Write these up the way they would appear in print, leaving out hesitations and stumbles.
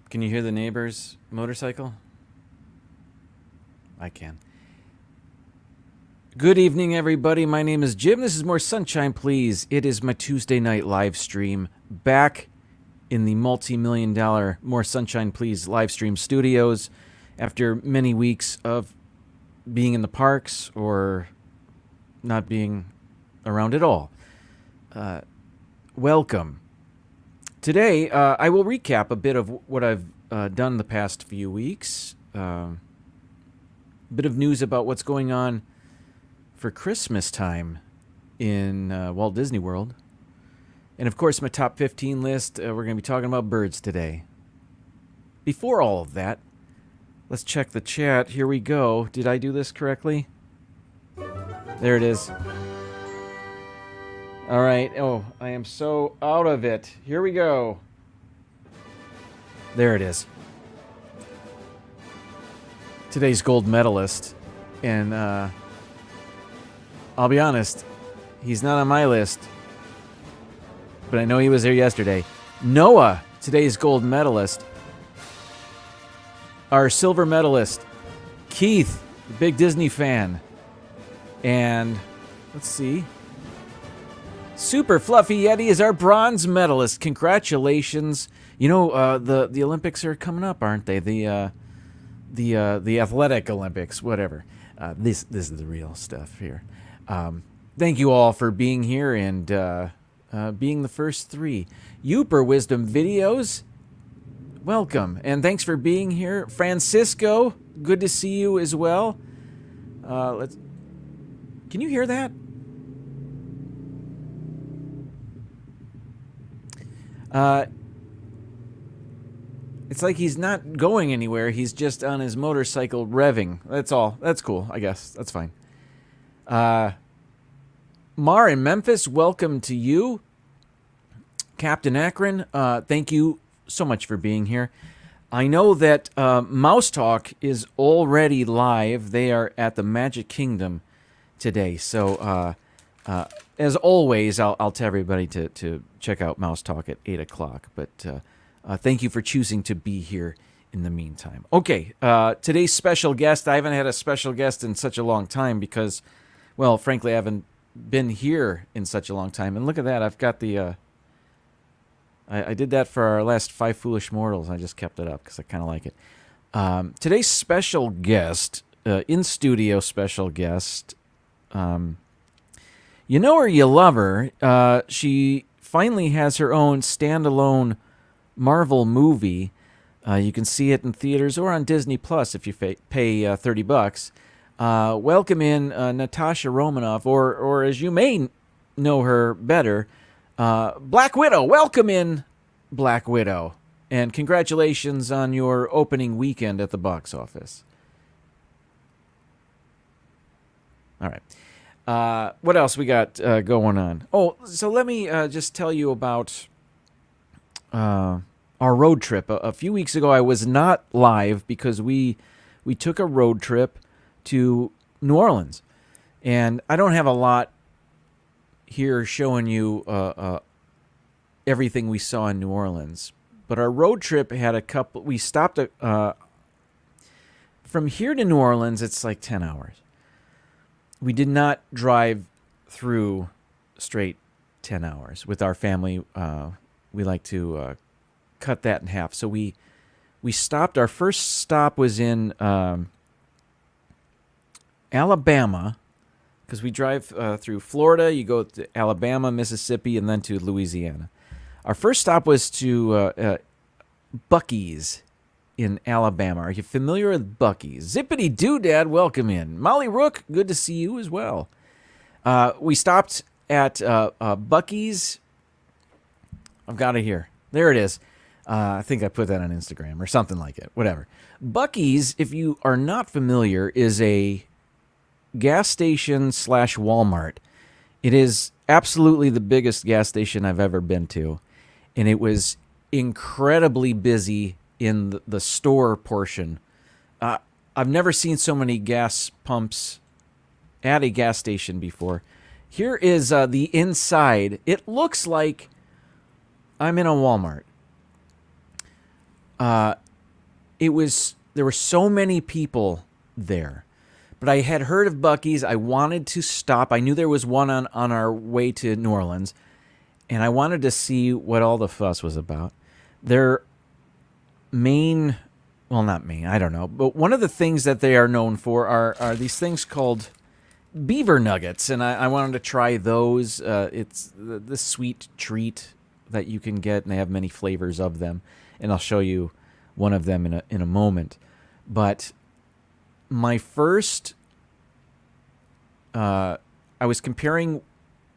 Can you hear the neighbor's motorcycle? I can. Good evening, everybody. My name is Jim. This is More Sunshine, Please. It is my Tuesday night live stream back in the multi-million-dollar More Sunshine, Please live stream studios after many weeks of being in the parks or not being around at all. Welcome. Today, I will recap a bit of what I've done the past few weeks. A bit of news about what's going on for Christmas time in Walt Disney World. And of course, my top 15 list, we're going to be talking about birds today. Before all of that, let's check the chat. Here we go. Did I do this correctly? There it is. All right. Oh, I am so out of it. Here we go. There it is. Today's gold medalist. And I'll be honest, he's not on my list. But I know he was there yesterday. Noah, today's gold medalist. Our silver medalist, Keith, the big Disney fan. And let's see. Super Fluffy Yeti is our bronze medalist. Congratulations. You know, the Olympics are coming up, aren't they? The athletic Olympics, whatever. This is the real stuff here. Thank you all for being here and being the first three. Youper Wisdom Videos, welcome. And thanks for being here. Francisco, good to see you as well. Can you hear that? It's like he's not going anywhere. He's just on his motorcycle revving. That's all. That's cool, I guess. That's fine. Mar in Memphis, welcome to you. Captain Akron, thank you so much for being here. I know that Mouse Talk is already live. They are at the Magic Kingdom today. So, as always, I'll tell everybody to check out Mouse Talk at 8 o'clock. But thank you for choosing to be here in the meantime. Okay, today's special guest. I haven't had a special guest in such a long time because, well, frankly, I haven't been here in such a long time. And look at that. I've got the... I did that for our last 5 Foolish Mortals. I just kept it up because I kind of like it. Today's special guest, in-studio special guest... you know her, you love her. She finally has her own standalone Marvel movie. You can see it in theaters or on Disney Plus if you pay $30. Welcome in Natasha Romanoff, or as you may know her better, Black Widow. Welcome in, Black Widow, and congratulations on your opening weekend at the box office. All right. What else we got going on? Oh, so let me just tell you about our road trip. A few weeks ago, I was not live because we took a road trip to New Orleans. And I don't have a lot here showing you everything we saw in New Orleans. But our road trip had a couple... We stopped... from here to New Orleans, it's like 10 hours. We did not drive through straight 10 hours. With our family, we like to cut that in half. So we stopped. Our first stop was in Alabama, because we drive through Florida. You go to Alabama, Mississippi, and then to Louisiana. Our first stop was to Buc-ee's in Alabama. Are you familiar with Buc-ee's? Zippity Doodad, welcome in. Molly Rook, good to see you as well. We stopped at Buc-ee's. I've got it here. There it is. I think I put that on Instagram or something like it. Whatever. Buc-ee's, if you are not familiar, is a gas station / Walmart. It is absolutely the biggest gas station I've ever been to. And it was incredibly busy in the store portion. I've never seen so many gas pumps at a gas station before. Here is the inside. It looks like I'm in a Walmart. there were so many people there. But I had heard of Buc-ee's. I wanted to stop. I knew there was one on our way to New Orleans, and I wanted to see what all the fuss was about. Their main, well, not main, I don't know, but one of the things that they are known for are these things called beaver nuggets, and I wanted to try those. It's the sweet treat that you can get, and they have many flavors of them, and I'll show you one of them in a moment. But my first, I was comparing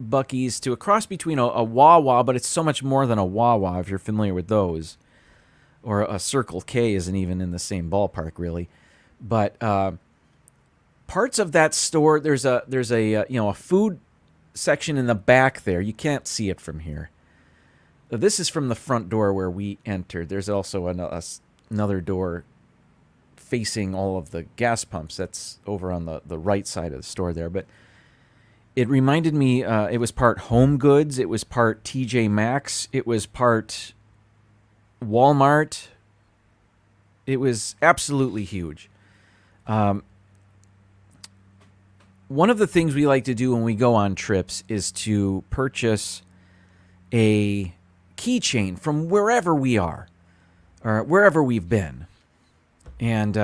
Buc-ee's to a cross between a Wawa, but it's so much more than a Wawa, if you're familiar with those. Or a Circle K isn't even in the same ballpark, really. But parts of that store, there's a food section in the back there. You can't see it from here. This is from the front door where we entered. There's also another door facing all of the gas pumps. That's over on the right side of the store there. But it reminded me, it was part Home Goods. It was part TJ Maxx. It was part Walmart. It was absolutely huge. One of the things we like to do when we go on trips is to purchase a keychain from wherever we are or wherever we've been. And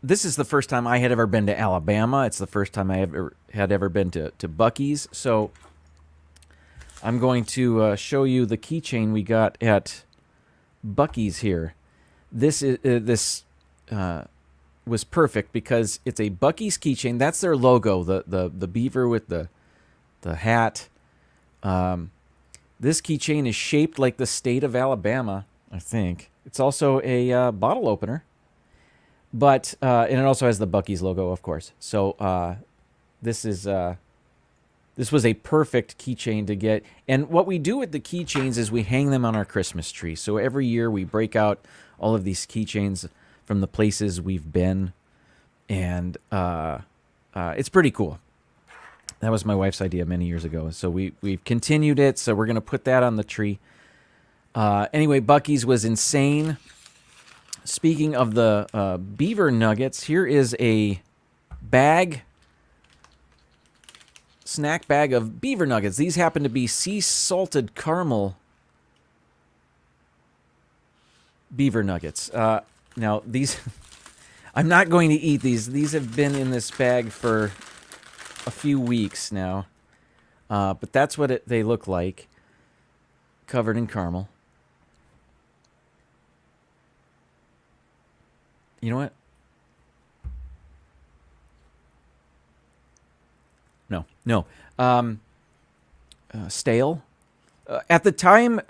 this is the first time I had ever been to Alabama. It's the first time I had ever been to Buc-ee's. So I'm going to show you the keychain we got at Buc-ee's here. This was perfect because it's a Buc-ee's keychain. That's their logo, the beaver with the hat. This keychain is shaped like the state of Alabama, I think. It's also a bottle opener. But and it also has the Buc-ee's logo, of course. So this was a perfect keychain to get. And what we do with the keychains is we hang them on our Christmas tree. So every year we break out all of these keychains from the places we've been, and it's pretty cool. That was my wife's idea many years ago. So we've continued it. So we're gonna put that on the tree. Anyway, Buc-ee's was insane. Speaking of the beaver nuggets, here is a snack bag of beaver nuggets. These happen to be sea salted caramel beaver nuggets. Now these, I'm not going to eat these. These have been in this bag for a few weeks now, but that's what they look like, covered in caramel. You know what? No. Stale. At the time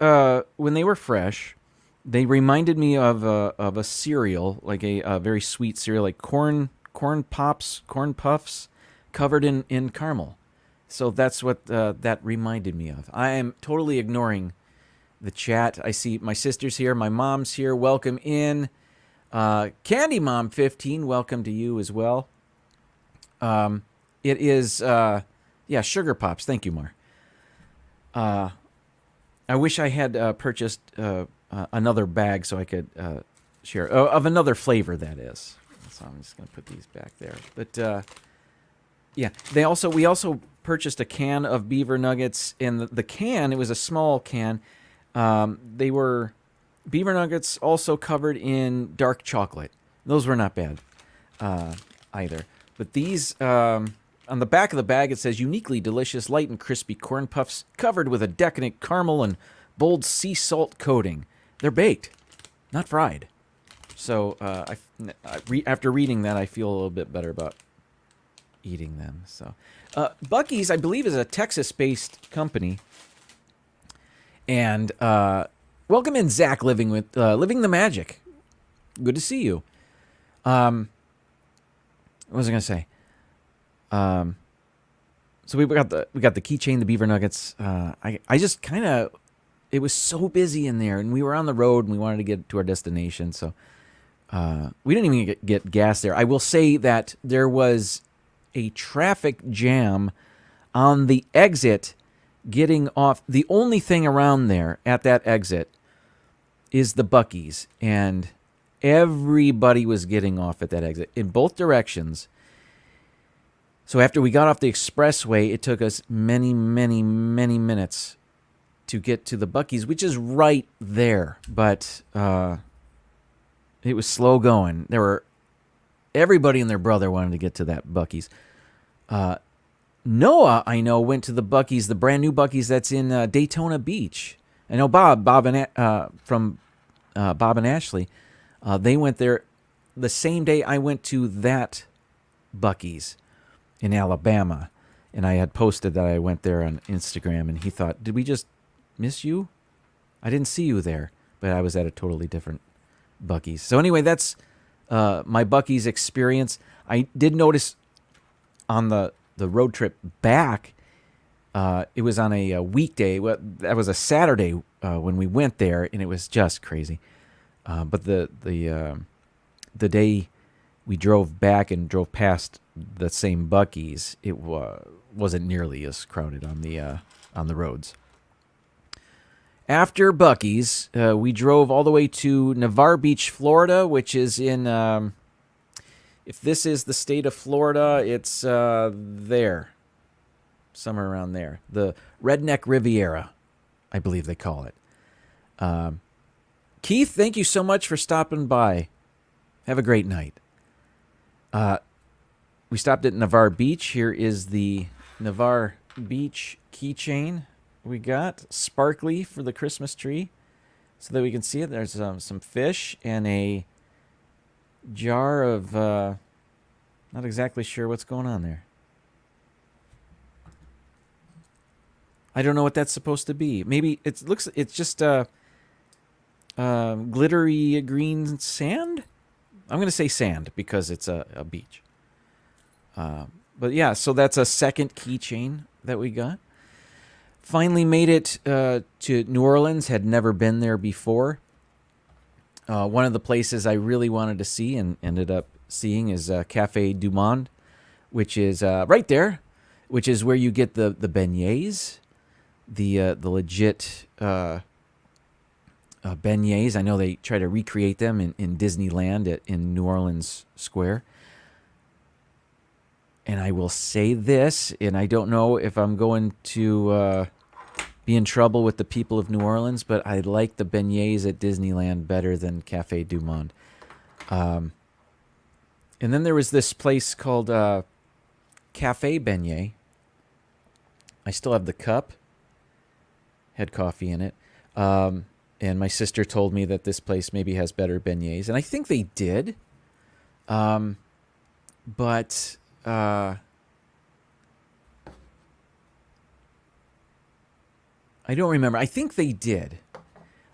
when they were fresh, they reminded me of a cereal, like a very sweet cereal, like corn puffs, covered in caramel. So that's what that reminded me of. I am totally ignoring the chat. I see my sister's here, my mom's here. Welcome in. Candy Mom 15, welcome to you as well. It is, Sugar Pops. Thank you, Mar. I wish I had purchased another bag so I could share of another flavor. That is. So I'm just gonna put these back there. But we also purchased a can of beaver nuggets. In the can, it was a small can. They were beaver nuggets also covered in dark chocolate. Those were not bad either. But these, on the back of the bag, it says, uniquely delicious, light and crispy corn puffs covered with a decadent caramel and bold sea salt coating. They're baked, not fried. So after reading that, I feel a little bit better about eating them. So Buc-ee's, I believe, is a Texas-based company. And welcome in, Zach, living the magic. Good to see you. What was I gonna say? So we got the keychain, the beaver nuggets. I just kind of, it was so busy in there, and we were on the road, and we wanted to get to our destination, so we didn't even get gas there. I will say that there was a traffic jam on the exit getting off. The only thing around there at that exit is the Buc-ee's, and everybody was getting off at that exit in both directions. So after we got off the expressway, it took us many, many, many minutes to get to the Buc-ee's, which is right there. But it was slow going. Everybody and their brother wanted to get to that Buc-ee's. Noah, I know, went to the Buc-ee's, the brand new Buc-ee's that's in Daytona Beach. I know Bob and Ashley, they went there the same day I went to that Buc-ee's in Alabama, and I had posted that I went there on Instagram, and he thought, did we just miss you? I didn't see you there, but I was at a totally different Buc-ee's. So anyway, that's my Buc-ee's experience. I did notice on the road trip back, it was on a weekday. Well, that was a Saturday when we went there, and it was just crazy. But the day we drove back and drove past the same Buc-ee's, it wasn't nearly as crowded on the roads. After Buc-ee's, we drove all the way to Navarre Beach, Florida, which is in, if this is the state of Florida, it's there, somewhere around there. The Redneck Riviera, I believe they call it. Keith, thank you so much for stopping by. Have a great night. We stopped at Navarre Beach. Here is the Navarre Beach keychain we got. Sparkly for the Christmas tree so that we can see it. There's some fish and a jar of, not exactly sure what's going on there. I don't know what that's supposed to be. Maybe it's just glittery green sand. I'm going to say sand because it's a beach. But yeah, so that's a second keychain that we got. Finally made it to New Orleans. Had never been there before. One of the places I really wanted to see and ended up seeing is Cafe Du Monde, which is right there, which is where you get the beignets, the legit beignets. I know they try to recreate them in Disneyland in New Orleans Square. And I will say this, and I don't know if I'm going to be in trouble with the people of New Orleans, but I like the beignets at Disneyland better than Cafe Du Monde. And then there was this place called Cafe Beignet. I still have the cup. Had coffee in it. And my sister told me that this place maybe has better beignets. And I think they did. But I don't remember. I think they did.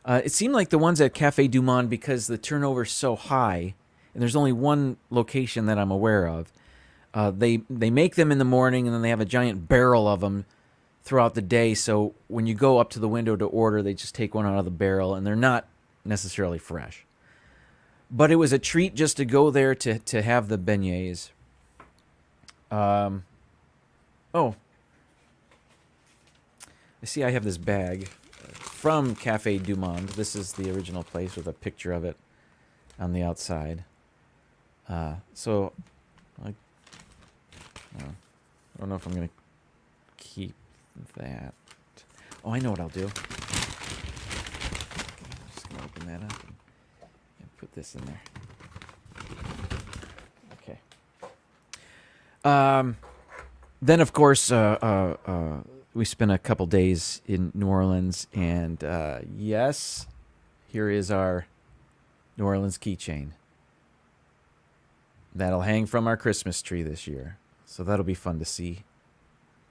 It seemed like the ones at Cafe Du Monde, because the turnover is so high, and there's only one location that I'm aware of, they make them in the morning, and then they have a giant barrel of them throughout the day. So when you go up to the window to order, they just take one out of the barrel, and they're not necessarily fresh. But it was a treat just to go there to have the beignets. Oh, I see I have this bag from Cafe Du Monde. This is the original place with a picture of it on the outside. So I don't know if I'm going to keep that. Oh, I know what I'll do. I'm just going to open that up and put this in there. Okay. Then, of course, we spent a couple days in New Orleans, and yes, here is our New Orleans keychain. That'll hang from our Christmas tree this year. So that'll be fun to see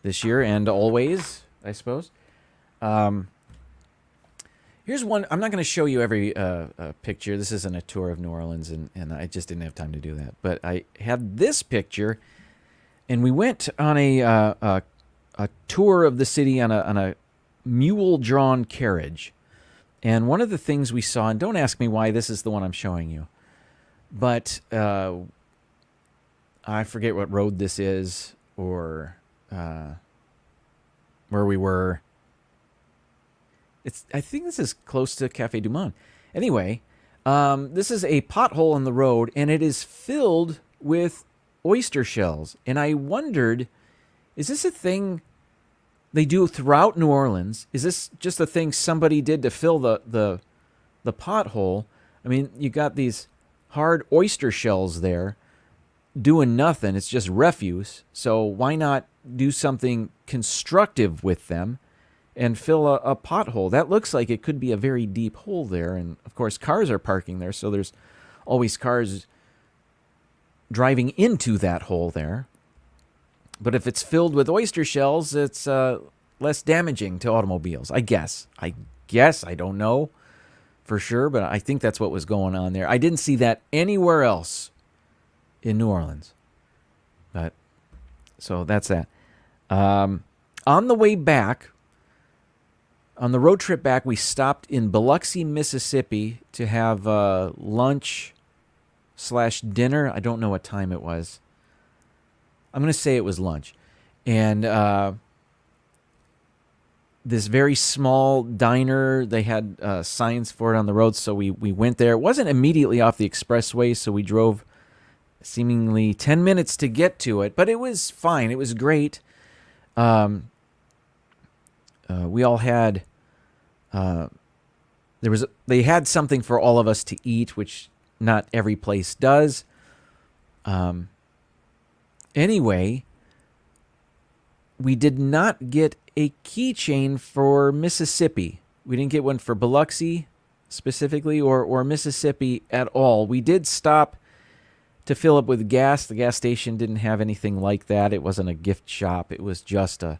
this year and always, I suppose. Here's one. I'm not going to show you every picture. This isn't a tour of New Orleans, and I just didn't have time to do that. But I had this picture, and we went on a tour of the city on a mule-drawn carriage. And one of the things we saw, and don't ask me why this is the one I'm showing you, but I forget what road this is or where we were. I think this is close to Cafe Du Monde. Anyway, this is a pothole in the road, and it is filled with oyster shells. And I wondered, is this a thing they do throughout New Orleans? Is this just a thing somebody did to fill the pothole? I mean, you got these hard oyster shells there doing nothing. It's just refuse. So why not do something constructive with them and fill a pothole? That looks like it could be a very deep hole there. And, of course, cars are parking there, so there's always cars driving into that hole there. But if it's filled with oyster shells, it's less damaging to automobiles, I guess. I don't know for sure, but I think that's what was going on there. I didn't see that anywhere else in New Orleans. But so that's that. On the way back, on the road trip back, we stopped in Biloxi, Mississippi to have lunch/dinner. I don't know what time it was. I'm going to say it was lunch. And this very small diner, they had signs for it on the road, so we went there. It wasn't immediately off the expressway, so we drove seemingly 10 minutes to get to it, but it was fine. It was great. We all had... they had something for all of us to eat, which not every place does. Anyway, we did not get a keychain for Mississippi. We didn't get one for Biloxi specifically or Mississippi at all. We did stop to fill up with gas. The gas station didn't have anything like that. It wasn't a gift shop. It was just a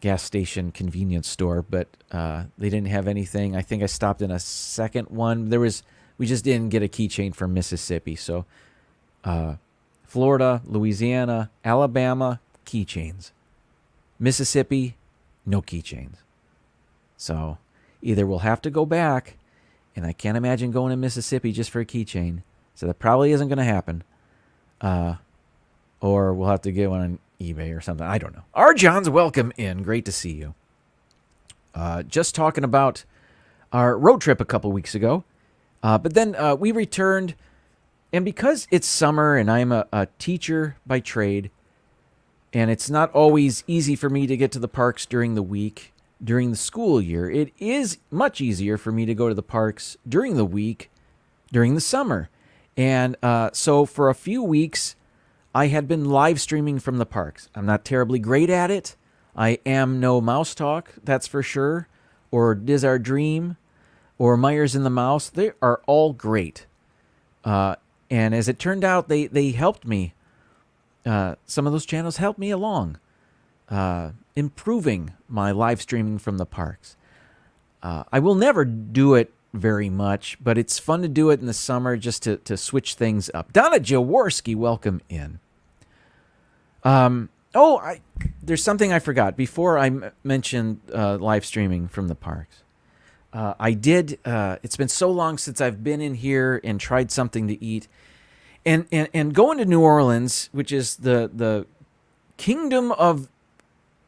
gas station convenience store, but they didn't have anything. I think I stopped in a second one. We just didn't get a keychain from Mississippi. So Florida, Louisiana, Alabama, keychains. Mississippi, no keychains. So either we'll have to go back, and I can't imagine going to Mississippi just for a keychain, so that probably isn't going to happen, or we'll have to get one on eBay or something. I don't know. R. John's, welcome in. Great to see you. Just talking about our road trip a couple weeks ago, but then we returned, and because it's summer and I'm a teacher by trade, and it's not always easy for me to get to the parks during the week, during the school year, it is much easier for me to go to the parks during the week, during the summer. And so for a few weeks, I had been live streaming from the parks. I'm not terribly great at it. I am no Mouse Talk, that's for sure, or Diz Our Dream, or Myers and the Mouse. They are all great. And as it turned out, they helped me. Some of those channels helped me along, improving my live streaming from the parks. I will never do it very much, but it's fun to do it in the summer just to switch things up. Donna Jaworski, welcome in. There's something I forgot before I mentioned live streaming from the parks. I did. It's been so long since I've been in here and tried something to eat. And going to New Orleans, which is the kingdom of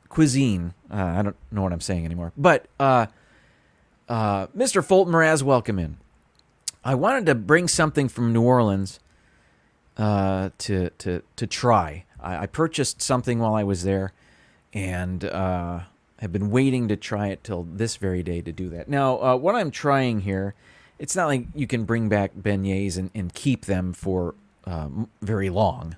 cuisine. I don't know what I'm saying anymore. But Mr. Fulton Mraz, welcome in. I wanted to bring something from New Orleans to try. I purchased something while I was there, and have been waiting to try it till this very day to do that. Now, what I'm trying here, it's not like you can bring back beignets and keep them for very long.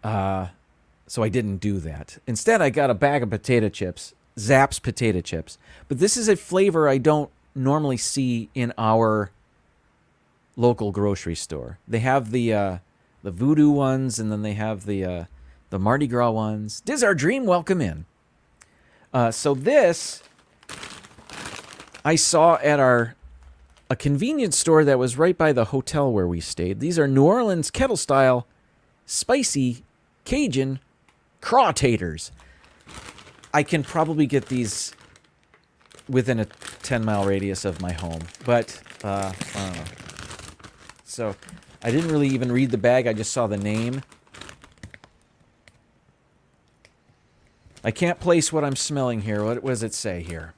So I didn't do that. Instead, I got a bag of potato chips, Zapp's potato chips. But this is a flavor I don't normally see in our local grocery store. They have the Voodoo ones, and then they have the Mardi Gras ones. Diz Our Dream, welcome in. So this I saw at a convenience store that was right by the hotel where we stayed. These are New Orleans kettle-style spicy Cajun craw taters. I can probably get these within a 10-mile radius of my home, but I don't know. So I didn't really even read the bag. I just saw the name. I can't place what I'm smelling here. What does it say here?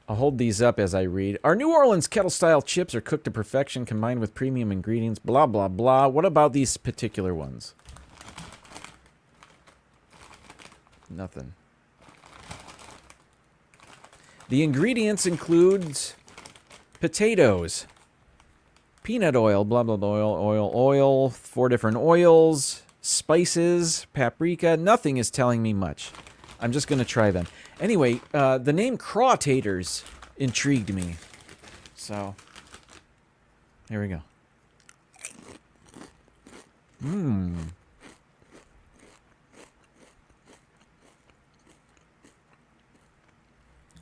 I'll hold these up as I read. Our New Orleans kettle-style chips are cooked to perfection, combined with premium ingredients, blah, blah, blah. What about these particular ones? Nothing. The ingredients include potatoes, peanut oil, blah, blah, blah, oil, 4 different oils, spices, paprika. Nothing is telling me much. I'm just going to try them. Anyway, the name Craw-taters intrigued me. So, here we go.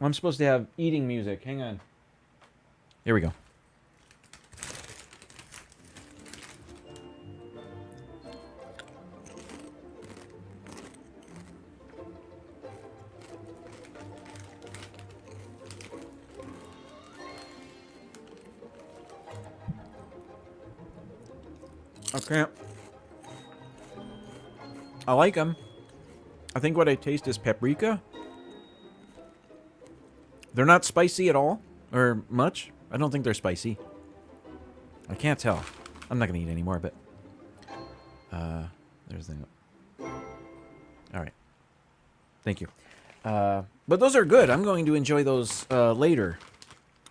I'm supposed to have eating music. Hang on. Here we go. Okay. I like them. I think what I taste is paprika. They're not spicy at all, or much. I don't think they're spicy. I can't tell. I'm not going to eat any more, but... there's the... All right. Thank you. But those are good. I'm going to enjoy those later.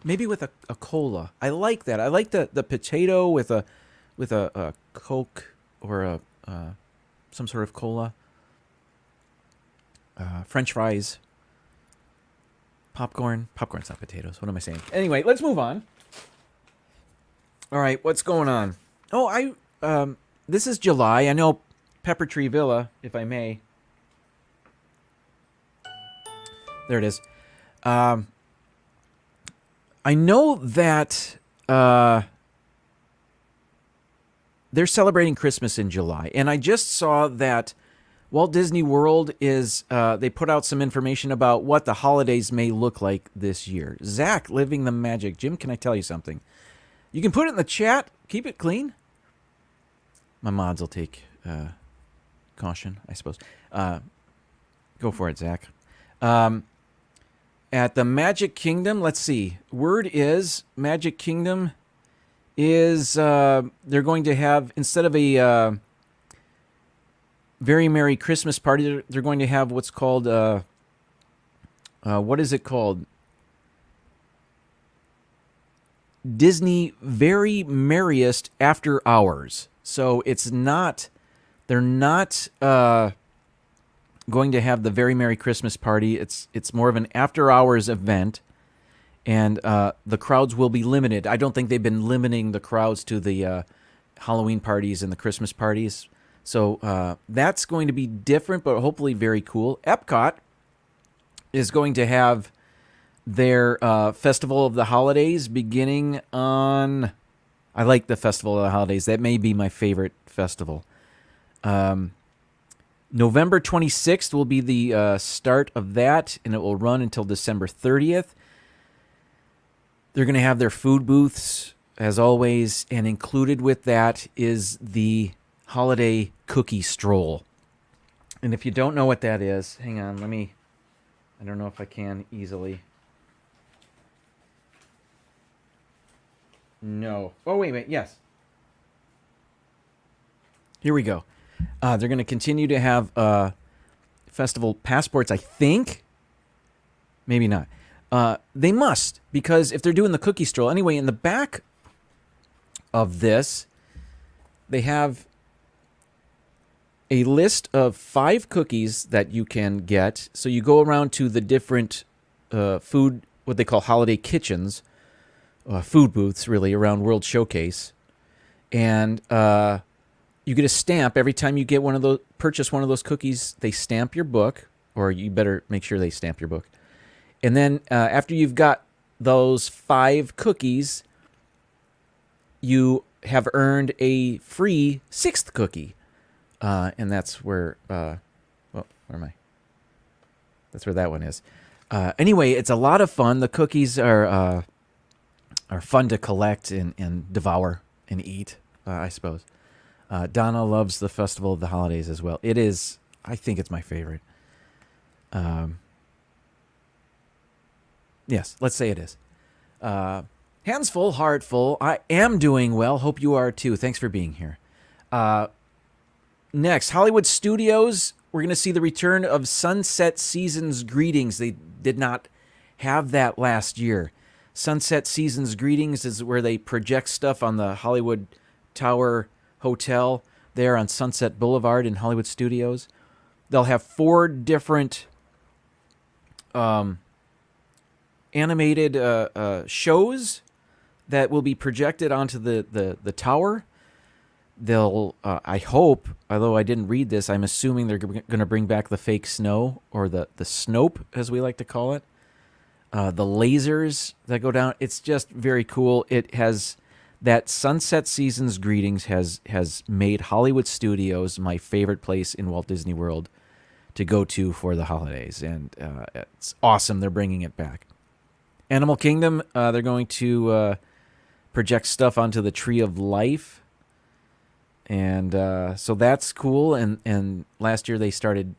Maybe with a cola. I like that. I like the potato with a Coke or a some sort of cola. French fries. Popcorn. Popcorn's not potatoes. What am I saying? Anyway, let's move on. All right, what's going on? Oh, this is July. I know Pepper Tree Villa, if I may. There it is. I know that they're celebrating Christmas in July, and I just saw that Walt Disney World is, they put out some information about what the holidays may look like this year. Zach, living the magic. Jim, can I tell you something? You can put it in the chat. Keep it clean. My mods will take caution, I suppose. Go for it, Zach. At the Magic Kingdom, let's see. Word is Magic Kingdom is they're going to have, instead of a Very Merry Christmas party, they're going to have what's called, what is it called? Disney Very Merriest After Hours. So it's not, they're not going to have the Very Merry Christmas party. It's more of an after hours event, and the crowds will be limited. I don't think they've been limiting the crowds to the Halloween parties and the Christmas parties. So that's going to be different, but hopefully very cool. Epcot is going to have their Festival of the Holidays beginning on... I like the Festival of the Holidays. That may be my favorite festival. November 26th will be the start of that, and it will run until December 30th. They're going to have their food booths, as always, and included with that is the holiday cookie stroll. And if you don't know what that is, hang on, I don't know if I can easily. No. Oh, wait, yes. Here we go. They're going to continue to have festival passports, I think. Maybe not. They must, because if they're doing the cookie stroll. Anyway, in the back of this, they have a list of 5 cookies that you can get. So you go around to the different food, what they call holiday kitchens, food booths, really, around World Showcase. And you get a stamp every time you get purchase one of those cookies. They stamp your book, or you better make sure they stamp your book. And then after you've got those 5 cookies, you have earned a free 6th cookie. And that's where, where am I? That's where that one is. Anyway, it's a lot of fun. The cookies are fun to collect and devour and eat, I suppose. Donna loves the Festival of the Holidays as well. It is, I think it's my favorite. Yes, let's say it is. Hands full, heart full. I am doing well. Hope you are too. Thanks for being here. Next, Hollywood Studios. We're going to see the return of Sunset Seasons Greetings. They did not have that last year. Sunset Seasons Greetings is where they project stuff on the Hollywood Tower Hotel there on Sunset Boulevard in Hollywood Studios. They'll have 4 different animated shows that will be projected onto the tower. They'll, I hope, although I didn't read this, I'm assuming they're going to bring back the fake snow, or the Snope, as we like to call it. The lasers that go down. It's just very cool. It has that Sunset Seasons Greetings has made Hollywood Studios my favorite place in Walt Disney World to go to for the holidays, and it's awesome. They're bringing it back. Animal Kingdom, they're going to project stuff onto the Tree of Life, and so that's cool. And last year they started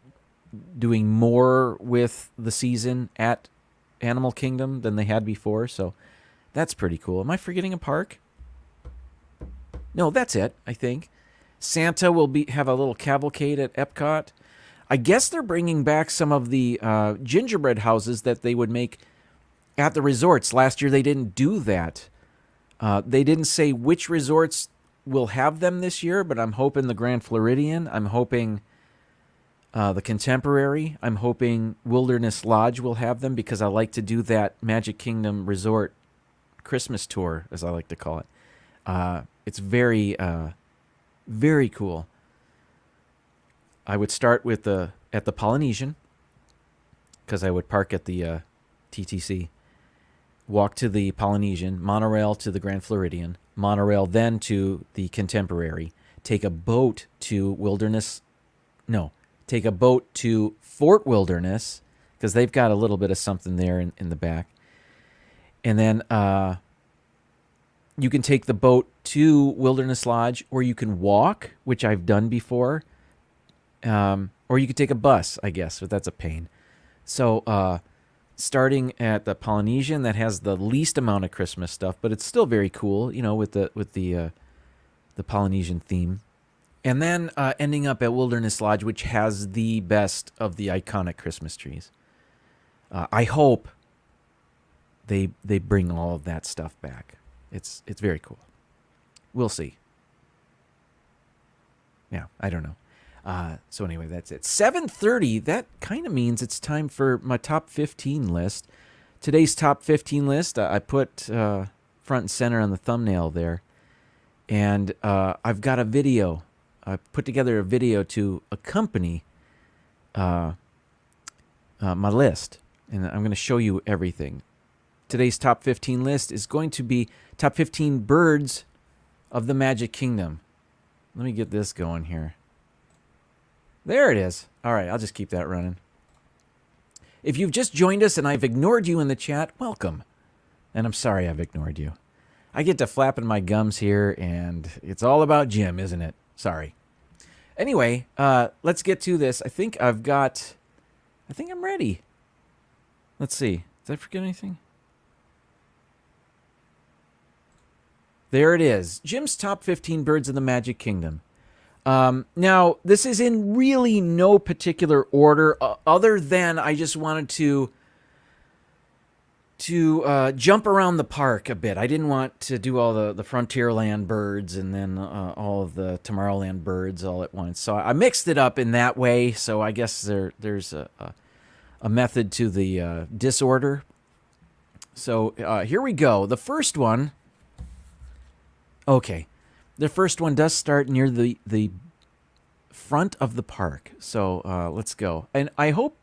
doing more with the season at Animal Kingdom than they had before, so that's pretty cool. Am I forgetting a park? No, that's it, I think. Santa will have a little cavalcade at Epcot. I guess they're bringing back some of the gingerbread houses that they would make at the resorts. Last year they didn't do that. They didn't say which resorts will have them this year, but I'm hoping the Grand Floridian. I'm hoping the Contemporary. I'm hoping Wilderness Lodge will have them, because I like to do that Magic Kingdom Resort Christmas tour, as I like to call it. It's very, very cool. I would start with at the Polynesian, because I would park at the TTC, walk to the Polynesian, monorail to the Grand Floridian, monorail then to the Contemporary, take a boat to take a boat to Fort Wilderness, because they've got a little bit of something there in the back. And then you can take the boat to Wilderness Lodge, or you can walk, which I've done before. Or you could take a bus, I guess, but that's a pain. So starting at the Polynesian, that has the least amount of Christmas stuff, but it's still very cool, with the Polynesian theme. And then ending up at Wilderness Lodge, which has the best of the iconic Christmas trees. I hope they bring all of that stuff back. It's very cool. We'll see. Yeah, I don't know. So anyway, that's it. 7:30, that kind of means it's time for my top 15 list. Today's top 15 list, I put front and center on the thumbnail there. And I've got a video. I put together a video to accompany my list. And I'm going to show you everything. Today's top 15 list is going to be top 15 birds of the Magic Kingdom. Let me get this going here. There it is. All right, I'll just keep that running. If you've just joined us and I've ignored you in the chat, welcome. And I'm sorry I've ignored you. I get to flapping my gums here, and it's all about Jim, isn't it? Sorry. Anyway, let's get to this. I think I'm ready. Let's see. Did I forget anything? There it is. Jim's top 15 birds of the Magic Kingdom. Now, this is in really no particular order, other than I just wanted to jump around the park a bit. I didn't want to do all the Frontierland birds and then all of the Tomorrowland birds all at once. So I mixed it up in that way. So I guess there's a method to the disorder. So here we go. The first one. Okay. The first one does start near the front of the park. So let's go. And I hope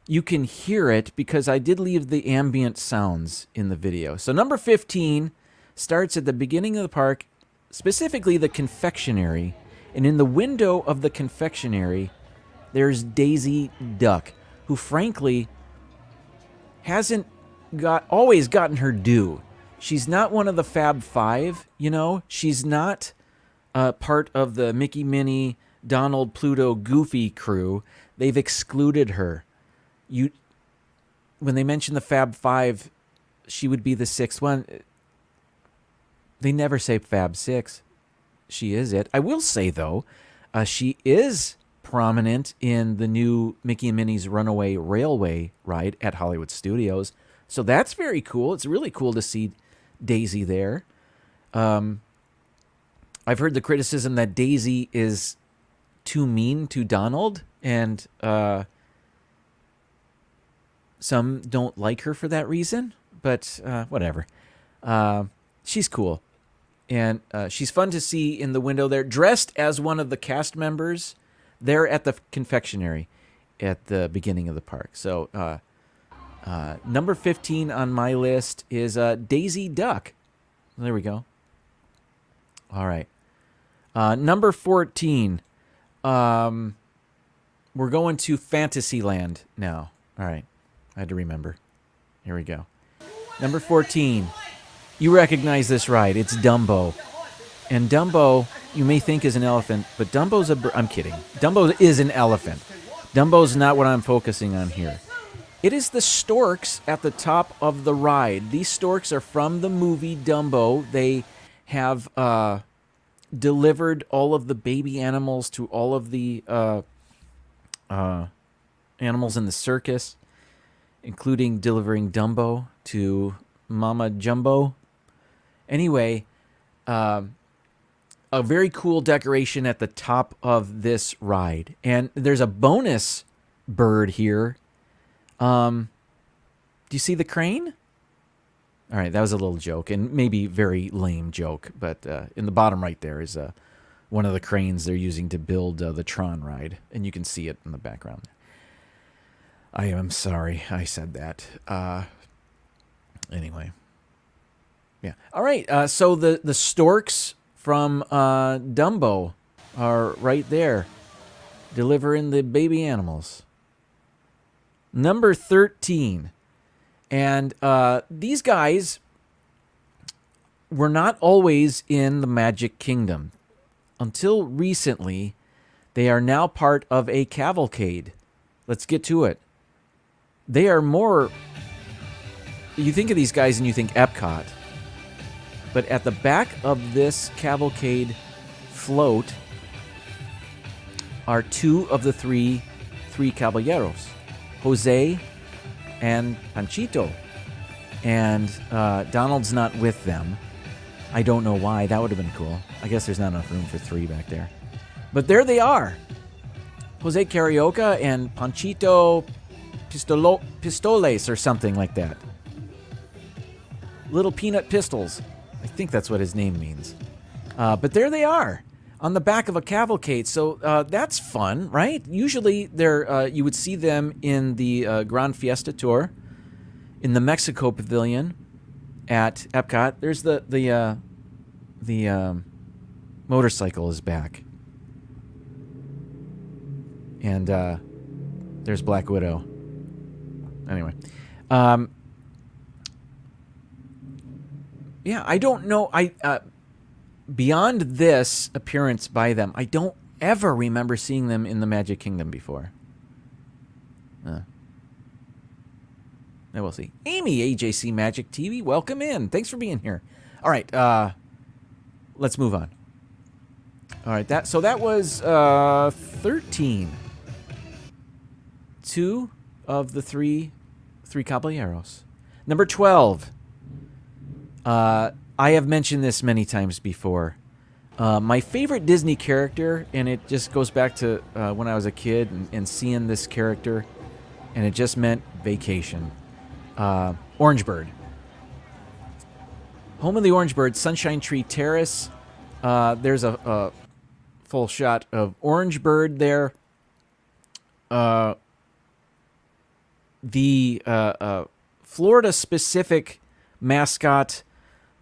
you can hear it, because I did leave the ambient sounds in the video. So number 15 starts at the beginning of the park, specifically the confectionery. And in the window of the confectionery, there's Daisy Duck, who frankly hasn't always gotten her due. She's not one of the Fab Five, She's not part of the Mickey, Minnie, Donald, Pluto, Goofy crew. They've excluded her. when they mention the Fab Five, she would be the sixth one. They never say Fab Six. She is it. I will say, though, she is prominent in the new Mickey and Minnie's Runaway Railway ride at Hollywood Studios. So that's very cool. It's really cool to see Daisy there. I've heard the criticism that Daisy is too mean to Donald, and some don't like her for that reason, but whatever. She's cool. And she's fun to see in the window there, dressed as one of the cast members there at the confectionery at the beginning of the park. So number 15 on my list is Daisy Duck. There we go. All right. Number 14. We're going to Fantasyland now. All right. I had to remember. Here we go. Number 14. You recognize this ride. It's Dumbo. And Dumbo, you may think is an elephant, but Dumbo's I'm kidding. Dumbo is an elephant. Dumbo's not what I'm focusing on here. It is the storks at the top of the ride. These storks are from the movie Dumbo. They have delivered all of the baby animals to all of the animals in the circus, including delivering Dumbo to Mama Jumbo. Anyway, a very cool decoration at the top of this ride. And there's a bonus bird here. Do you see the crane? All right, that was a little joke, and maybe very lame joke. But in the bottom right there is one of the cranes they're using to build the Tron ride. And you can see it in the background. I am sorry I said that. Anyway. Yeah. All right. So the storks from Dumbo are right there, delivering the baby animals. Number 13. And these guys were not always in the Magic Kingdom. Until recently, they are now part of a cavalcade. Let's get to it. They are more... You think of these guys and you think Epcot. But at the back of this cavalcade float are two of the three caballeros, Jose and Panchito. And Donald's not with them. I don't know why. That would have been cool. I guess there's not enough room for three back there. But there they are. Jose Carioca and Panchito Pistoles or something like that. Little Peanut Pistols. I think that's what his name means. But there they are on the back of a cavalcade. So that's fun, right? Usually you would see them in the Grand Fiesta Tour, in the Mexico Pavilion at Epcot. There's the motorcycle is back. And there's Black Widow. Anyway. Yeah, I don't know. Beyond this appearance by them, I don't ever remember seeing them in the Magic Kingdom before. We'll see. Amy, AJC Magic TV, welcome in. Thanks for being here. All right, let's move on. All right, that was 13. Two of the three caballeros. Number 12. I have mentioned this many times before. My favorite Disney character, and it just goes back to when I was a kid and seeing this character, and it just meant vacation. Orange Bird. Home of the Orange Bird, Sunshine Tree Terrace. There's a full shot of Orange Bird there. The Florida-specific mascot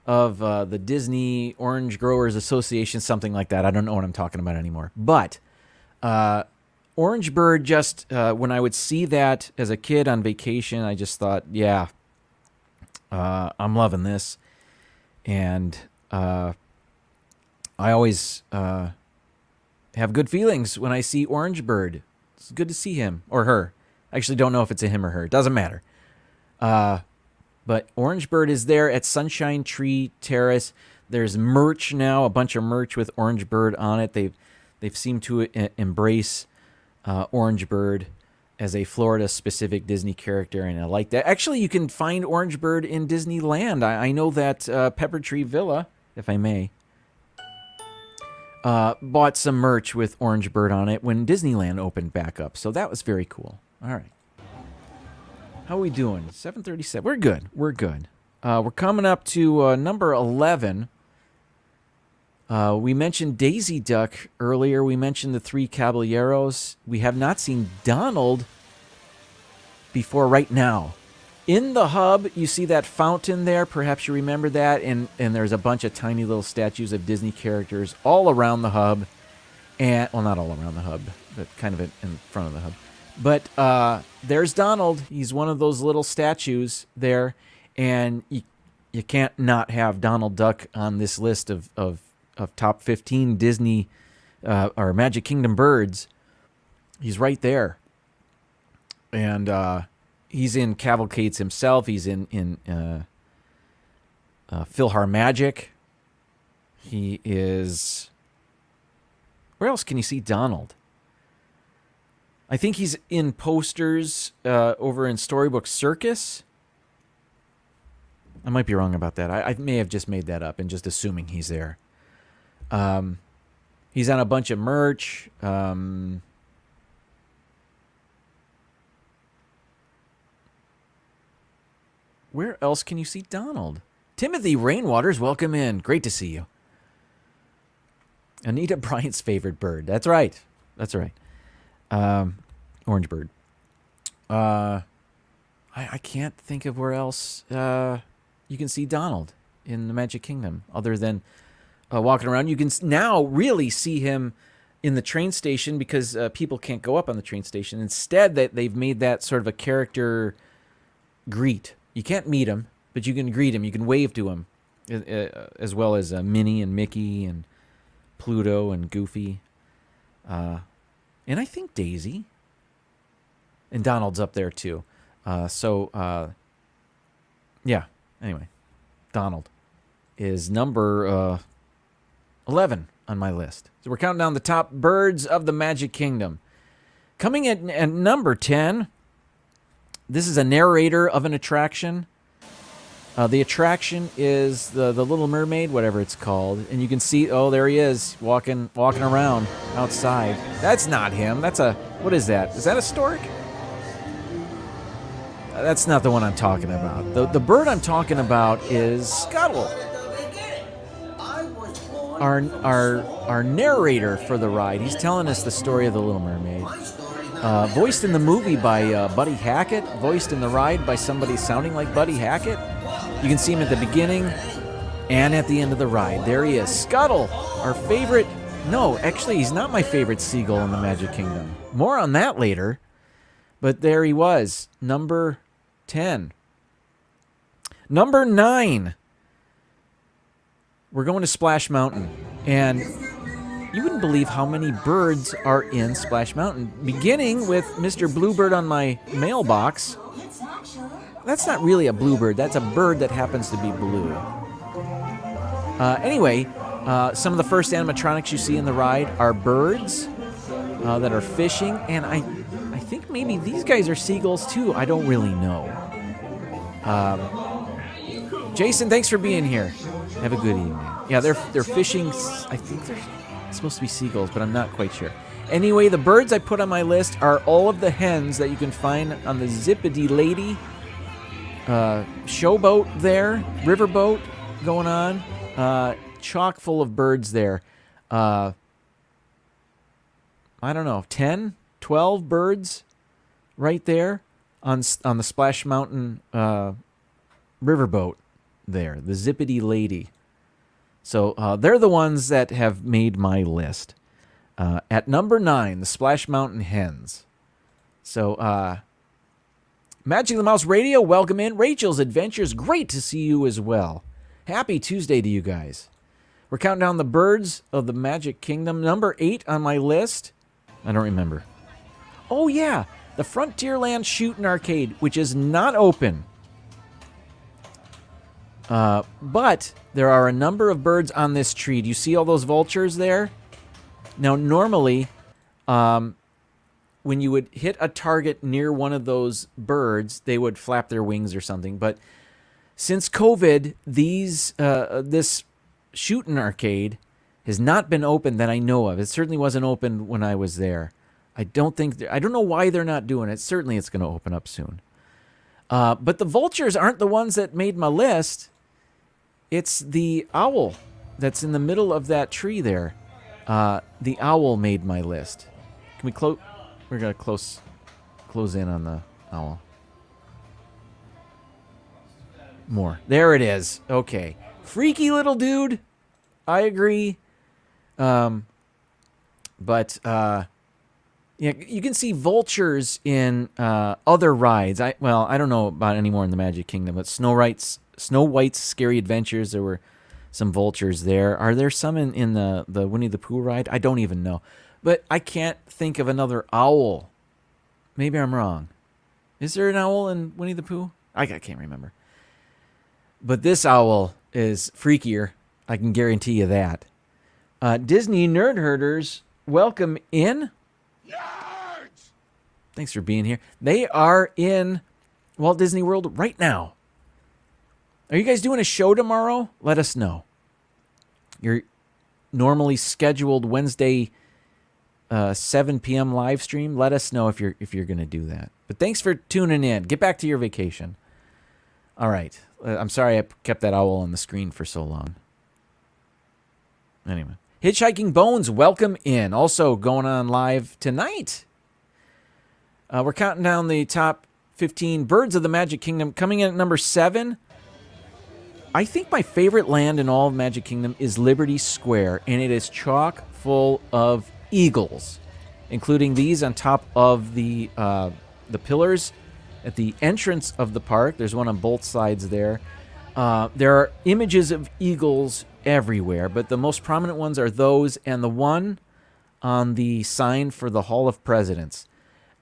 of the Disney Orange Growers Association, something like that. I don't know what I'm talking about anymore. But Orange Bird, just when I would see that as a kid on vacation, I just thought, yeah, I'm loving this. And I always have good feelings when I see Orange Bird. It's good to see him or her. I actually don't know if it's a him or her. It doesn't matter. But Orange Bird is there at Sunshine Tree Terrace. There's merch now, a bunch of merch with Orange Bird on it. They've seemed to embrace Orange Bird as a Florida-specific Disney character, and I like that. Actually, you can find Orange Bird in Disneyland. I know that Pepper Tree Villa, if I may, bought some merch with Orange Bird on it when Disneyland opened back up. So that was very cool. All right. How are we doing? 7:37. We're good. We're good. We're coming up to number 11. We mentioned Daisy Duck earlier. We mentioned the Three Caballeros. We have not seen Donald before right now. In the hub, you see that fountain there. Perhaps you remember that. And there's a bunch of tiny little statues of Disney characters all around the hub. And, well, not all around the hub, but kind of in front of the hub. But there's Donald. He's one of those little statues there. And you can't not have Donald Duck on this list of top 15 Disney or Magic Kingdom birds. He's right there. And he's in Cavalcades himself. He's in PhilharMagic. He is... Where else can you see Donald? I think he's in posters over in Storybook Circus. I might be wrong about that. I may have just made that up and just assuming he's there. He's on a bunch of merch. Where else can you see Donald? Timothy Rainwaters, welcome in. Great to see you. Anita Bryant's favorite bird. That's right. That's right. Orange Bird. I can't think of where else you can see Donald in the Magic Kingdom other than walking around. You can now really see him in the train station because people can't go up on the train station. Instead, they've made that sort of a character greet. You can't meet him, but you can greet him. You can wave to him, as well as Minnie and Mickey and Pluto and Goofy. And I think Daisy. And Donald's up there, too. Yeah. Anyway, Donald is number 11 on my list. So we're counting down the top birds of the Magic Kingdom. Coming at number 10, this is a narrator of an attraction. The attraction is the Little Mermaid, whatever it's called. And you can see, oh, there he is, walking around outside. That's not him. That's what is that? Is that a stork? That's not the one I'm talking about. The bird I'm talking about is Scuttle. Our narrator for the ride. He's telling us the story of the Little Mermaid. Voiced in the movie by Buddy Hackett. Voiced in the ride by somebody sounding like Buddy Hackett. You can see him at the beginning and at the end of the ride. There he is. Scuttle, our favorite... No, actually, he's not my favorite seagull in the Magic Kingdom. More on that later. But there he was. Number 10. Number 9. We're going to Splash Mountain. And you wouldn't believe how many birds are in Splash Mountain. Beginning with Mr. Bluebird on my mailbox. That's not really a bluebird. That's a bird that happens to be blue. Anyway, some of the first animatronics you see in the ride are birds that are fishing. And I think maybe these guys are seagulls too. I don't really know. Jason, thanks for being here. Have a good evening. Yeah, they're fishing. I think they're supposed to be seagulls, but I'm not quite sure. Anyway, the birds I put on my list are all of the hens that you can find on the Zippity Lady showboat there, riverboat going on. Chock full of birds there. I don't know, 10, 12 birds right there on the Splash Mountain riverboat there, the Zippity Lady. So they're the ones that have made my list. At number 9, the Splash Mountain Hens. So, Magic the Mouse Radio, welcome in. Rachel's Adventures, great to see you as well. Happy Tuesday to you guys. We're counting down the birds of the Magic Kingdom. Number 8 on my list. I don't remember. Oh, yeah. The Frontierland Shootin' Arcade, which is not open But there are a number of birds on this tree. Do you see all those vultures there? Now, normally, when you would hit a target near one of those birds, they would flap their wings or something. But since COVID, this shooting arcade has not been open that I know of. It certainly wasn't open when I was there. I don't know why they're not doing it. Certainly it's going to open up soon. But the vultures aren't the ones that made my list. It's the owl that's in the middle of that tree there. The owl made my list. Can we close? We're going to close in on the owl. More. There it is. Okay. Freaky little dude. I agree. But yeah, you can see vultures in other rides. I don't know about any more in the Magic Kingdom, but Snow White's Scary Adventures, there were some vultures there. Are there some in the Winnie the Pooh ride? I don't even know. But I can't think of another owl. Maybe I'm wrong. Is there an owl in Winnie the Pooh? I can't remember. But this owl is freakier. I can guarantee you that. Disney Nerd Herders, welcome in. Nerds! Thanks for being here. They are in Walt Disney World right now. Are you guys doing a show tomorrow? Let us know. Your normally scheduled Wednesday 7 p.m. live stream. Let us know if you're going to do that. But thanks for tuning in. Get back to your vacation. All right. I'm sorry I kept that owl on the screen for so long. Anyway. Hitchhiking Bones, welcome in. Also going on live tonight. We're counting down the top 15 birds of the Magic Kingdom. Coming in at number 7. I think my favorite land in all of Magic Kingdom is Liberty Square, and it is chock full of eagles, including these on top of the pillars at the entrance of the park. There's one on both sides there. There are images of eagles everywhere, but the most prominent ones are those and the one on the sign for the Hall of Presidents.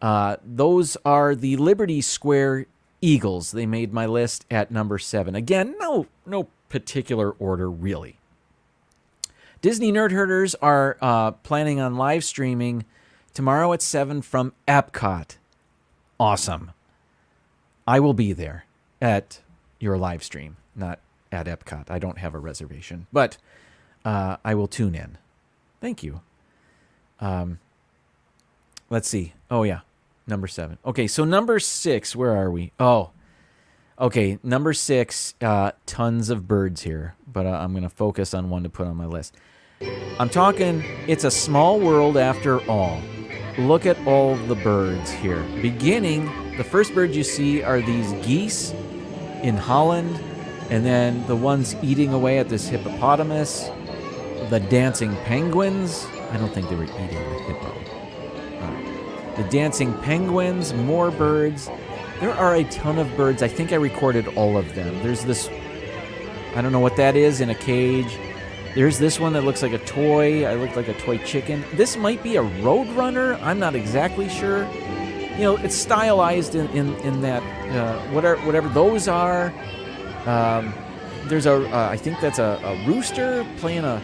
Those are the Liberty Square eagles. They made my list at number 7. Again, no particular order, really. Disney Nerd Herders are planning on live streaming tomorrow at 7 from Epcot. Awesome. I will be there at your live stream, not at Epcot. I don't have a reservation, but I will tune in. Thank you. Let's see. Oh, yeah. Number 7. Okay, so number 6, where are we? Oh, okay. Number 6, tons of birds here, but I'm going to focus on one to put on my list. I'm talking, it's a small world after all. Look at all the birds here. Beginning, the first birds you see are these geese in Holland, and then the ones eating away at this hippopotamus, the dancing penguins. I don't think they were eating the hippo. The dancing penguins, more birds. There are a ton of birds. I think I recorded all of them. There's this, I don't know what that is, in a cage. There's this one that looks like a toy. I look like a toy chicken. This might be a Roadrunner. I'm not exactly sure. You know, it's stylized in that, whatever those are. There's I think that's a rooster playing a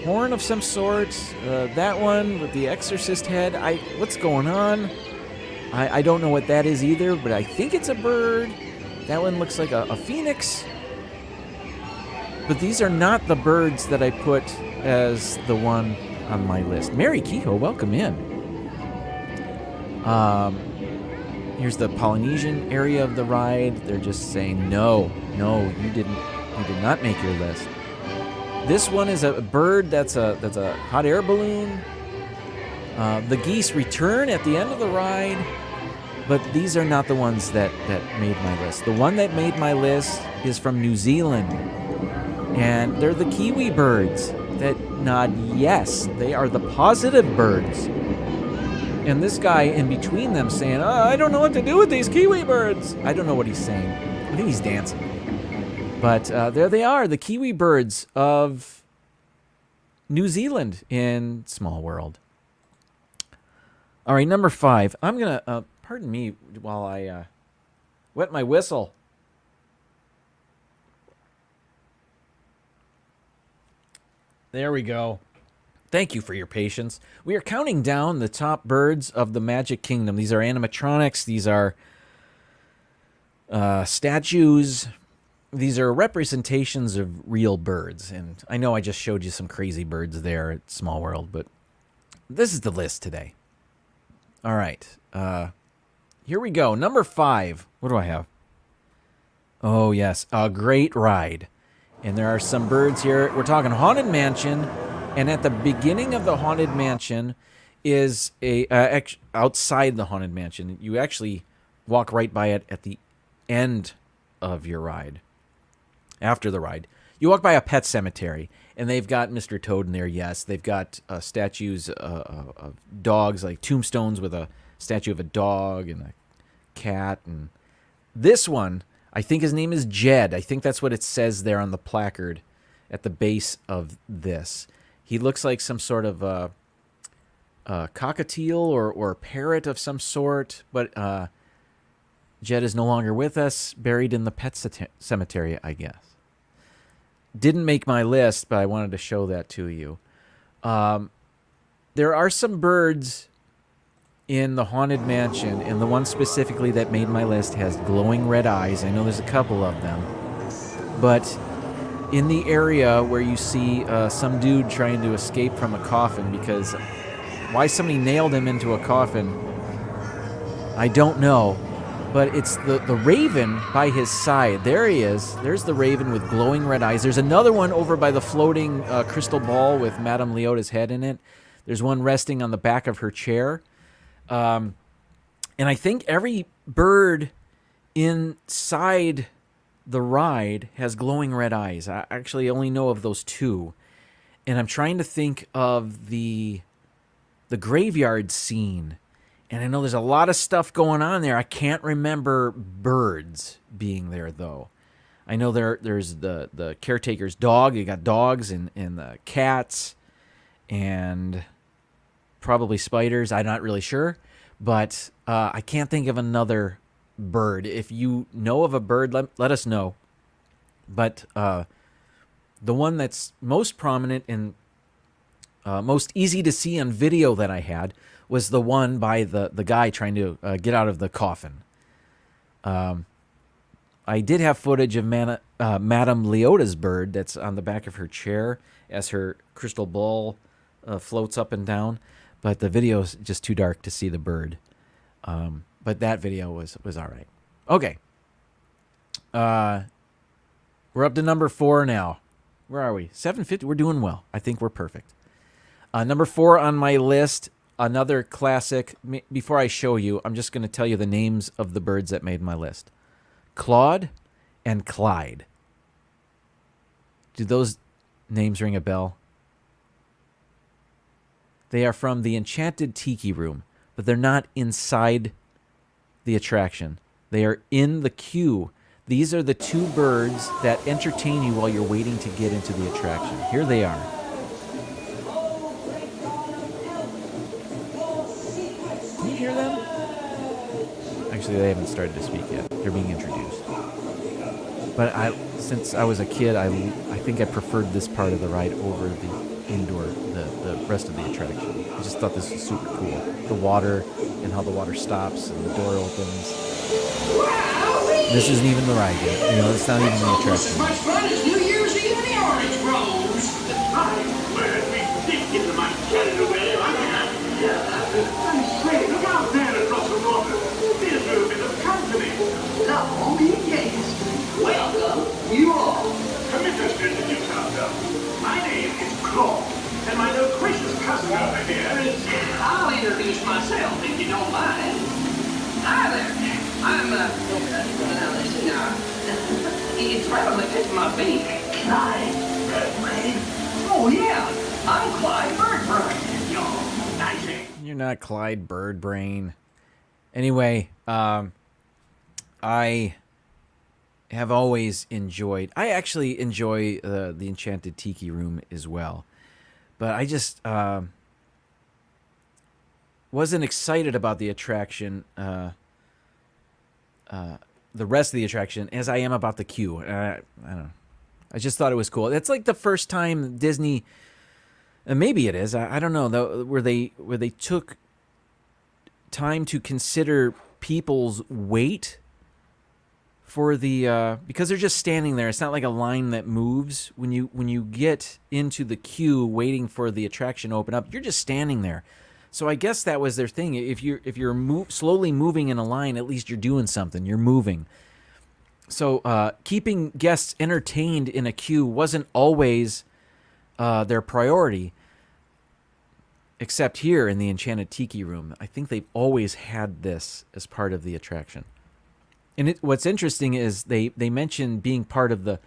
horn of some sort. That one with the exorcist head. What's going on? I don't know what that is either, but I think it's a bird. That one looks like a phoenix. But these are not the birds that I put as the one on my list. Mary Kehoe, welcome in. Here's the Polynesian area of the ride. They're just saying, no, you did not make your list. This one is a bird that's a hot air balloon. The geese return at the end of the ride, but these are not the ones that made my list. The one that made my list is from New Zealand, and they're the kiwi birds that nod yes. They are the positive birds. And this guy in between them saying, I don't know what to do with these kiwi birds. I don't know what he's saying. I think he's dancing. But there they are, the kiwi birds of New Zealand in Small World. All right, number 5. I'm going to, pardon me while I wet my whistle. There we go. Thank you for your patience. We are counting down the top birds of the Magic Kingdom. These are animatronics. These are statues. These are representations of real birds. And I know I just showed you some crazy birds there at Small World, but this is the list today. All right. Here we go. Number 5. What do I have? Oh, yes. A great ride. And there are some birds here. We're talking Haunted Mansion. And at the beginning of the Haunted Mansion is outside the Haunted Mansion. You actually walk right by it at the end of your ride. After the ride. You walk by a pet cemetery. And they've got Mr. Toad in there, yes. They've got statues of dogs, like tombstones with a statue of a dog and a cat. And this one, I think his name is Jed. I think that's what it says there on the placard at the base of this. He looks like some sort of a cockatiel or parrot of some sort. But Jed is no longer with us, buried in the pet cemetery, I guess. Didn't make my list, but I wanted to show that to you. There are some birds in the Haunted Mansion, and the one specifically that made my list has glowing red eyes. I know there's a couple of them. But in the area where you see some dude trying to escape from a coffin, because why somebody nailed him into a coffin, I don't know. But it's the raven by his side. There he is. There's the raven with glowing red eyes. There's another one over by the floating crystal ball with Madame Leota's head in it. There's one resting on the back of her chair. And I think every bird inside the ride has glowing red eyes. I actually only know of those 2. And I'm trying to think of the graveyard scene. And I know there's a lot of stuff going on there. I can't remember birds being there, though. I know there's the caretaker's dog. You got dogs and the cats and probably spiders. I'm not really sure. But I can't think of another bird. If you know of a bird, let us know. But the one that's most prominent and most easy to see on video that I had was the one by the guy trying to get out of the coffin. I did have footage of Madame Leota's bird that's on the back of her chair as her crystal ball floats up and down, but the video is just too dark to see the bird. But that video was all right. Okay. We're up to number 4 now. Where are we? 750. We're doing well. I think we're perfect. Number 4 on my list, another classic. Before I show you, I'm just going to tell you the names of the birds that made my list. Claude and Clyde. Do those names ring a bell? They are from the Enchanted Tiki Room, but they're not inside the attraction. They are in the queue. These are the 2 birds that entertain you while you're waiting to get into the attraction. Here they are. Can you hear them? Actually, they haven't started to speak yet. They're being introduced. But since I was a kid, I think I preferred this part of the ride over the indoor, the rest of the attraction. I just thought this was super cool. The water and how the water stops and the door opens. This isn't even the ride yet. You know, it's not even the attraction. So much fun as New Year's Eve in the orange groves. Well, we did get the mic carried away. Say, look out there across the water. There's a bit of company. Long engaged. Welcome, you all. Permit us to introduce ourselves. My name is Claude, and my loquacious cousin over here is... I'll introduce myself, if you don't mind. Hi there. I'm, now listen now. It's probably just my feet. Clyde Birdbrain? Oh, yeah. I'm Clyde Birdbrain. You're nice. You're not Clyde Birdbrain. Anyway, I have always enjoyed... I actually enjoy the Enchanted Tiki Room as well. But I just wasn't excited about the attraction... the rest of the attraction as I am about the queue. I don't know. I just thought it was cool. It's like the first time Disney And maybe it is. I don't know though. Where they took time to consider people's weight for the because they're just standing there. It's not like a line that moves. When you get into the queue waiting for the attraction to open up, you're just standing there. So I guess that was their thing. If you're slowly moving in a line, at least you're doing something. You're moving. So keeping guests entertained in a queue wasn't always their priority, except here in the Enchanted Tiki Room. I think they've always had this as part of the attraction. And what's interesting is they mention being part of the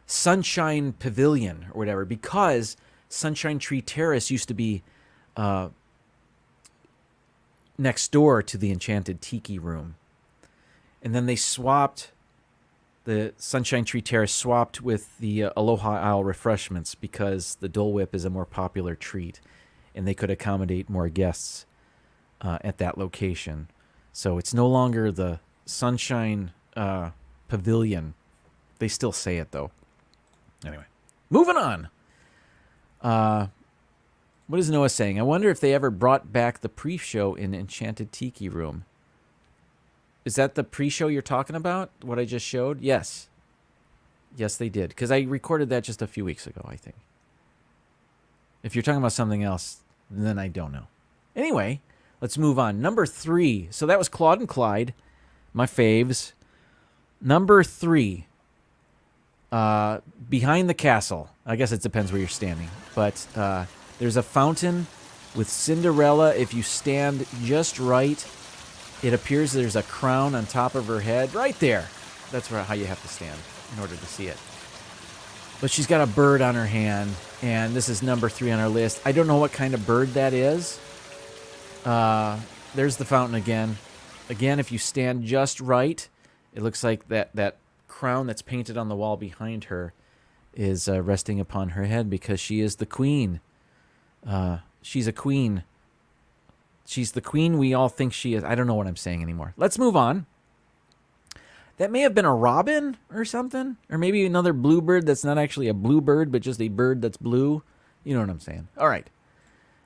Sunshine Pavilion or whatever, because Sunshine Tree Terrace used to be next door to the Enchanted Tiki Room. And then they swapped, the Sunshine Tree Terrace swapped with the Aloha Isle refreshments because the Dole Whip is a more popular treat and they could accommodate more guests at that location. So it's no longer the Sunshine Pavilion. They still say it, though. Anyway, moving on. What is Noah saying? I wonder if they ever brought back the pre-show in Enchanted Tiki Room. Is that the pre-show you're talking about? What I just showed? Yes. Yes, they did. Because I recorded that just a few weeks ago, I think. If you're talking about something else, then I don't know. Anyway, let's move on. Number 3. So that was Claude and Clyde. My faves. Number 3. Behind the castle. I guess it depends where you're standing. But there's a fountain with Cinderella. If you stand just right, it appears there's a crown on top of her head. Right there. That's how you have to stand in order to see it. But she's got a bird on her hand. And this is number 3 on our list. I don't know what kind of bird that is. There's the fountain again. Again, if you stand just right, it looks like that crown that's painted on the wall behind her is resting upon her head because she is the queen. She's a queen. She's the queen we all think she is. I don't know what I'm saying anymore. Let's move on. That may have been a robin or something. Or maybe another bluebird that's not actually a bluebird, but just a bird that's blue. You know what I'm saying. All right.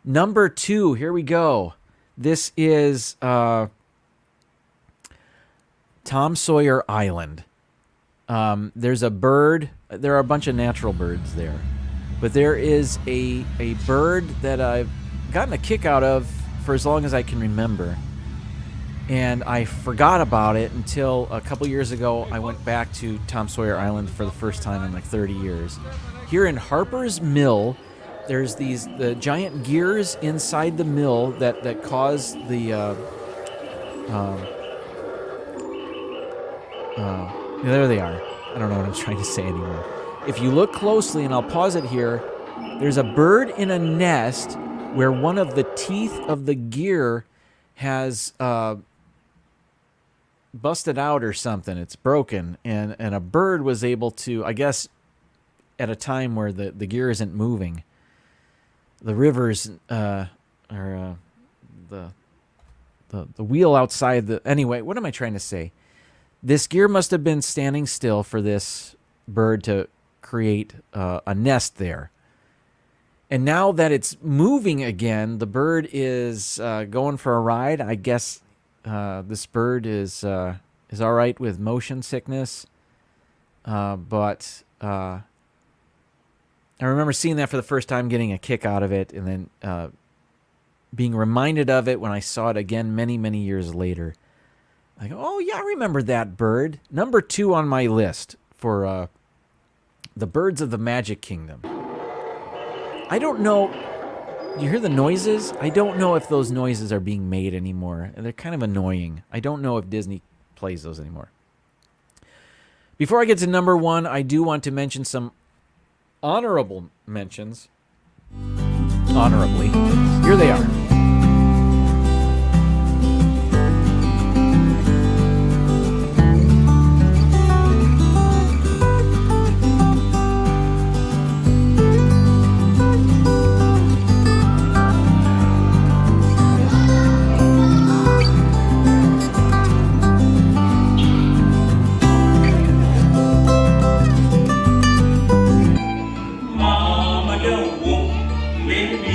Number 2. Here we go. This is Tom Sawyer Island. There's a bird. There are a bunch of natural birds there. But there is a bird that I've gotten a kick out of for as long as I can remember. And I forgot about it until a couple years ago. I went back to Tom Sawyer Island for the first time in like 30 years. Here in Harper's Mill, there's the giant gears inside the mill that cause the there they are. I don't know what I'm trying to say anymore. If you look closely, and I'll pause it here, there's a bird in a nest where one of the teeth of the gear has busted out or something. It's broken, and a bird was able to, I guess, at a time where the gear isn't moving, the rivers the wheel outside the... Anyway, what am I trying to say? This gear must have been standing still for this bird to create a nest there. And now that it's moving again, the bird is going for a ride. I guess this bird is all right with motion sickness. But I remember seeing that for the first time, getting a kick out of it, and then being reminded of it when I saw it again many, many years later. I go, oh, yeah, I remember that bird. Number 2 on my list for the birds of the Magic Kingdom. I don't know. You hear the noises? I don't know if those noises are being made anymore. They're kind of annoying. I don't know if Disney plays those anymore. Before I get to number 1, I do want to mention some honorable mentions. Honorably. Here they are. Mama don't want me to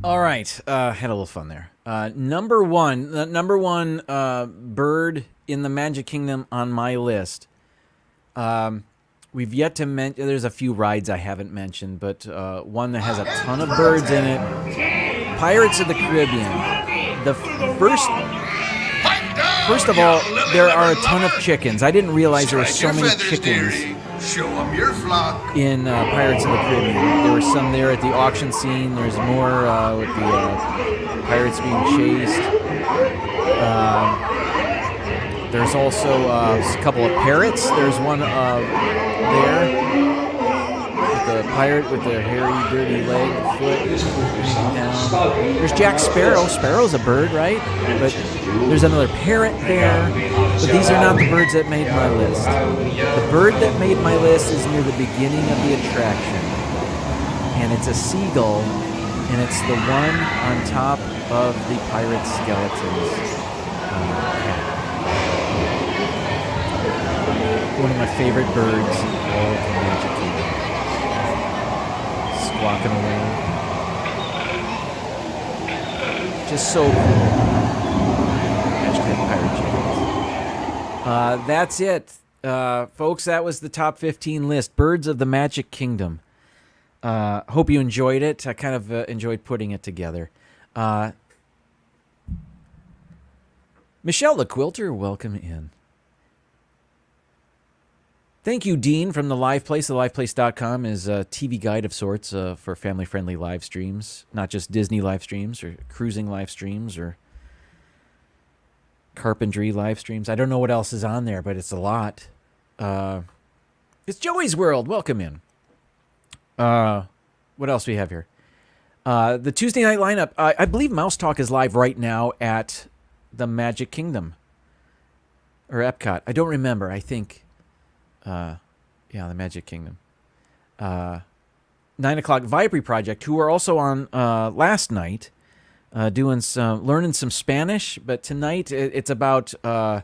All right, had a little fun there. Number one, the number one bird in the Magic Kingdom on my list. We've yet to mention. There's a few rides I haven't mentioned, but one that has a ton of birds in it. Pirates of the Caribbean. The first of all, there are a ton of chickens. I didn't realize there were so many chickens. Show 'em your flock. In Pirates of the Caribbean. There were some there at the auction scene. There's more with the pirates being chased. There's also a couple of parrots. There's one there with the pirate with the hairy, dirty leg, foot hanging down. There's Jack Sparrow. Sparrow's a bird, right? But there's another parrot there. But these are not the birds that made my list. The bird that made my list is near the beginning of the attraction. And it's a seagull, and it's the one on top of the pirate skeletons. One of my favorite birds in all of the Magic Kingdom. Squawking away. Just so cool. Hashtag pirate chickens. That's it. Folks, that was the top 15 list. Birds of the Magic Kingdom. Hope you enjoyed it. I kind of enjoyed putting it together. Michelle the Quilter, welcome in. Thank you, Dean, from The Live Place. TheLivePlace.com is a TV guide of sorts for family-friendly live streams. Not just Disney live streams or cruising live streams or carpentry live streams. I don't know what else is on there, but it's a lot. It's Joey's World. Welcome in. What else do we have here? The Tuesday night lineup. I believe Mouse Talk is live right now at the Magic Kingdom. Or Epcot. I don't remember. I think... the Magic Kingdom. 9 o'clock Vibri Project, who were also on last night, learning some Spanish. But tonight it's about going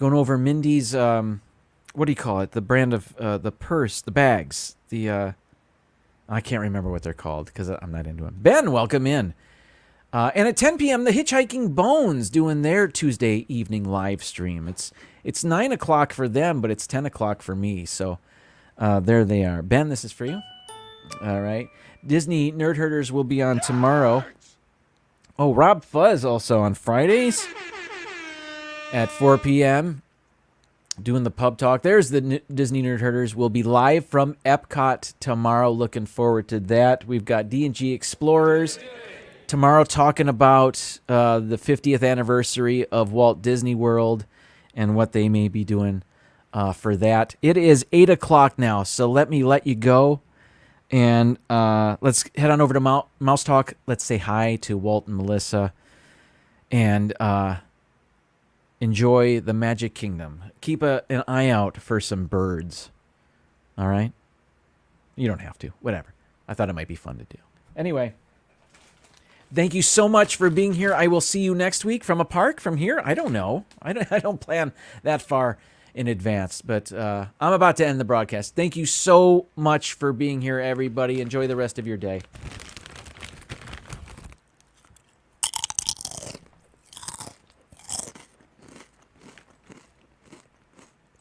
over Mindy's what do you call it? The brand of the purse, the bags. I can't remember what they're called because I'm not into them. Ben, welcome in. And at 10 p.m., the Hitchhiking Bones doing their Tuesday evening live stream. It's 9 o'clock for them, but it's 10 o'clock for me. So there they are. Ben, this is for you. All right. Disney Nerd Herders will be on tomorrow. Oh, Rob Fuzz also on Fridays at 4 p.m. doing the pub talk. There's the Disney Nerd Herders. We'll be live from Epcot tomorrow. Looking forward to that. We've got D&G Explorers tomorrow talking about the 50th anniversary of Walt Disney World and what they may be doing for that. It is 8 o'clock now, so let me let you go. And let's head on over to Mouse Talk. Let's say hi to Walt and Melissa. And enjoy the Magic Kingdom. Keep an eye out for some birds. All right? You don't have to. Whatever. I thought it might be fun to do. Anyway, thank you so much for being here. I will see you next week from a park from here. I don't know. I don't plan that far in advance, but I'm about to end the broadcast. Thank you so much for being here, everybody. Enjoy the rest of your day.